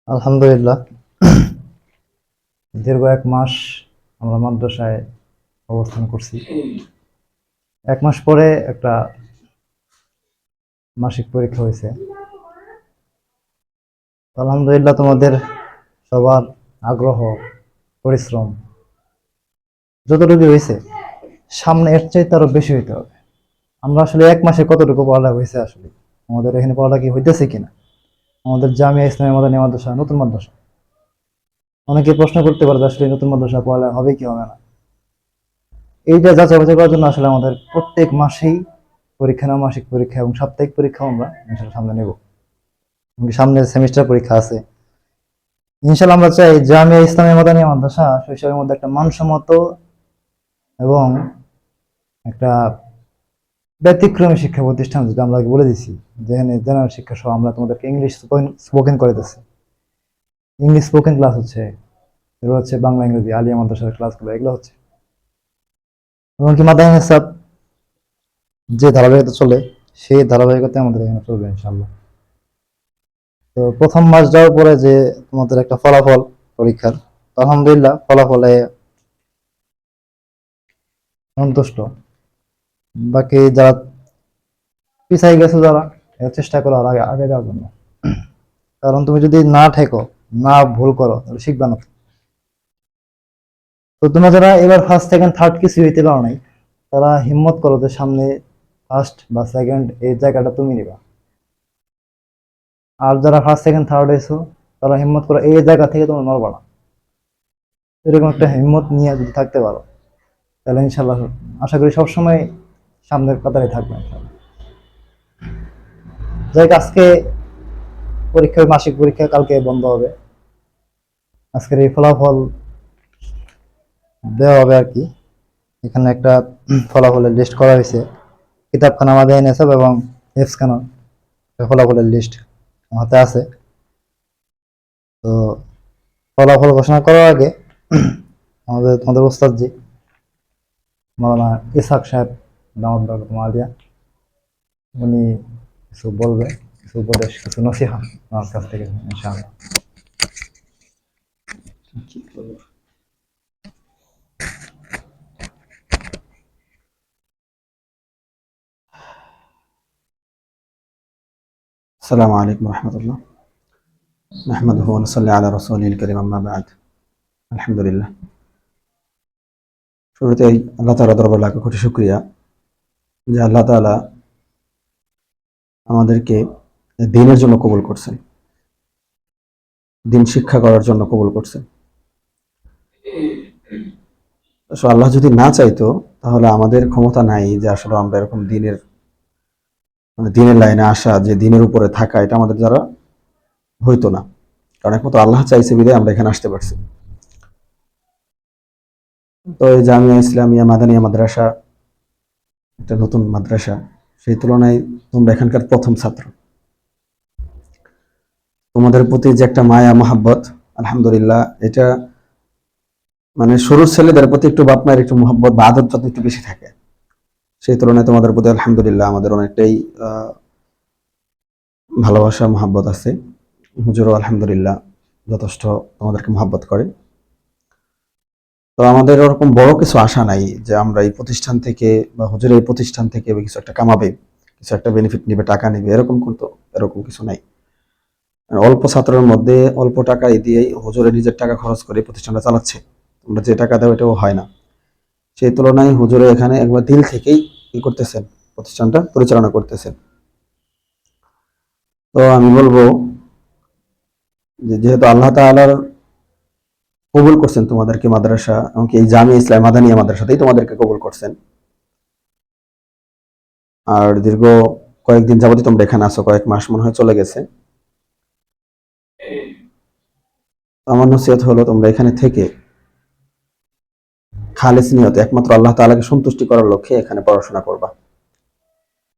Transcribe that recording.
আলহামদুলিল্লাহ, দীর্ঘ 1 মাস আমরা মাদ্রাসায় অবস্থান করছি। 1 মাস পরে একটা মাসিক পরীক্ষা হয়েছে। আলহামদুলিল্লাহ, তোমাদের সবার আগ্রহ, পরিশ্রম যতটুকু হয়েছে, সামনে এর চাইতে আরো বেশি হইতে হবে। আমরা আসলে 1 মাসে কতটুকু পড়ালেখা হয়েছে, আসলে আমাদের এখানে পড়ালেখা কি হইতেছে কিনা? আমাদের জামিয়া ইসলামী মাদানী মাদ্রাসা নতুন মাদ্রাসা, অনেকে প্রশ্ন করতে পারে আসলে নতুন মাদ্রাসা পড়ালেখা হবে কি হবে না। এইটা যাচাই বাছাই করার জন্য আসলে আমাদের প্রত্যেক মাসেই পরীক্ষা নেওয়া, মাসিক পরীক্ষা এবং সাপ্তাহিক পরীক্ষা আমরা ইনশাল্লাহ সামনে নেব। সামনে সেমিস্টার পরীক্ষা আছে ইনশাল্লাহ। আমরা চাই জামিয়া ইসলামী মাদানী মাদ্রাসা শৈশবের মধ্যে একটা মানসম্মত এবং একটা ব্যতিক্রমী শিক্ষা প্রতিষ্ঠান, যেটা আমরা বলে দিচ্ছি, যেখানে জেনারেল শিক্ষা সহ আমরা তোমাদেরকে ইংলিশ স্পোকেন করে দিচ্ছি। ইংলিশ স্পোকেন ক্লাস হচ্ছে, এগুলো হচ্ছে বাংলা ইংরেজি আলিয়া মাদ্রাসার ক্লাসগুলো, এগুলো হচ্ছে। এমনকি মাদানী হিসাব যে ধারাবাহিকতা চলে, সেই ধারাবাহিকতা আমাদের এখানে চলবে ইনশাল্লাহ। তো প্রথম মাস যাওয়ার পরে যে তোমাদের একটা ফলাফল পরীক্ষার, আলহামদুলিল্লাহ ফলাফলে সন্তুষ্ট। বাকি যারা পিছাই গেছে, যারা চেষ্টা করো আর আগে আগে যাওয়ার জন্য, কারণ তুমি যদি না ঠেকো, না ভুল করো, তাহলে শিখবে না। তো তোমরা যারা এবার ফার্স্ট সেকেন্ড থার্ড কিছু হইতে পারো নাই, তারা হিম্মত করো যে সামনে ফার্স্ট বা সেকেন্ড এই জায়গাটা তুমি নিবা। আর যারা ফার্স্ট সেকেন্ড থার্ড হয়েছো, তারা হিম্মত করো এই জায়গা থেকে তোমরা নড়বা না। এরকম একটা হিম্মত নিয়ে যদি থাকতে পারো, তাহলে ইনশাল্লাহ আশা করি সবসময় সামনের কাতারে থাকবে ইনশাল্লাহ। যাই হোক, আজকে পরীক্ষা, মাসিক পরীক্ষা কালকে বন্ধ হবে। আজকের এই ফলাফল দেওয়া হবে আর কি। এখানে একটা ফলাফলের লিস্ট করা হয়েছে, কিতাবখানা আমাদের এনেসব এবং হেফসখানা ফলাফলের লিস্ট হাতে আছে। তো ফলাফল ঘোষণা করার আগে তোমাদের ওস্তাদজি মাওলানা ইসহাক সাহেব দামোদর মালিয়া, উনি কিছু বলবে, কিছু উপদেশ, কিছু নসিহা আমার কাছ থেকে ইনশাআল্লাহ। السلام عليكم ورحمة الله نحمده ونصلي على رسوله الكريم أما بعد الحمد لله শুরুতেই আল্লাহ তাআলা দরবারে লাখ কোটি শুকরিয়া যে আল্লাহ তাআলা আমাদেরকে দ্বীনের জন্য কবুল করছেন, দ্বীন শিক্ষা করার জন্য কবুল করছেন। আসলে আল্লাহ যদি না চাইতো তাহলে আমাদের ক্ষমতা নাই যে আসলে আমরা এরকম দ্বীনের দ্বীনের লাইনে আসা, যে দ্বীনের উপরে থাকা, এটা আমাদের দ্বারা হইতো না। কারণ একমাত্র আল্লাহ চাইছে বিধায় আমরা এখানে আসতে পারছি। তো এই জামিয়া ইসলামিয়া মাদানিয়া মাদ্রাসা একটা নতুন মাদ্রাসা, সেই তুলনায় তোমরা এখানকার প্রথম ছাত্র। তোমাদের প্রতি যে একটা মায়া মহাব্বত, আলহামদুলিল্লাহ, এটা মানে সরুর ছেলেদের প্রতি একটু বাপ মায়ের একটু মহব্বত বা আদর যত একটু বেশি থাকে, সেই তুলনায় তোমাদের প্রতি আলহামদুলিল্লাহ আমাদের অনেকটাই ভালোবাসা মহাব্বত আছে। হুজুরও আলহামদুলিল্লাহ যথেষ্ট তোমাদেরকে মহাব্বত করে। তো আমাদের ওরকম বড় কিছু আশা নাই যে আমরা এই প্রতিষ্ঠান থেকে বা হুজুর এই প্রতিষ্ঠান থেকে কিছু একটা কামাবে, কিছু একটা বেনিফিট নিবে, টাকা নিবে, এরকম কিছু নাই। অল্প ছাত্রের মধ্যে অল্প টাকা দিয়েই হুজুরের নিজের টাকা খরচ করে প্রতিষ্ঠানটা চালাচ্ছে। তোমরা যে টাকা দাও এটাও হয় না। সেই তুলনায় হুজুরে এখানে একবার দিল থেকেই কি করতেছেন, প্রতিষ্ঠানটা পরিচালনা করতেছেন। তো আমি বলবো যে যেহেতু আল্লাহ তাআলার কবুল করছেন তোমাদেরকে মাদ্রাসা, এমনকি এই জামিয়া ইসলাম মাদানিয়া মাদ্রাসাতেই তোমাদেরকে কবুল করছেন। আর দীর্ঘ কয়েকদিন যাবতই তোমরা এখানে আছো, কয়েক মাস মনে হয় চলে গেছে। আমার নসিহত হলো তোমরা এখানে থেকে খালেস নিয়তে একমাত্র আল্লাহ তাআলাকে সন্তুষ্টি করার লক্ষ্যে এখানে পড়াশোনা করবা।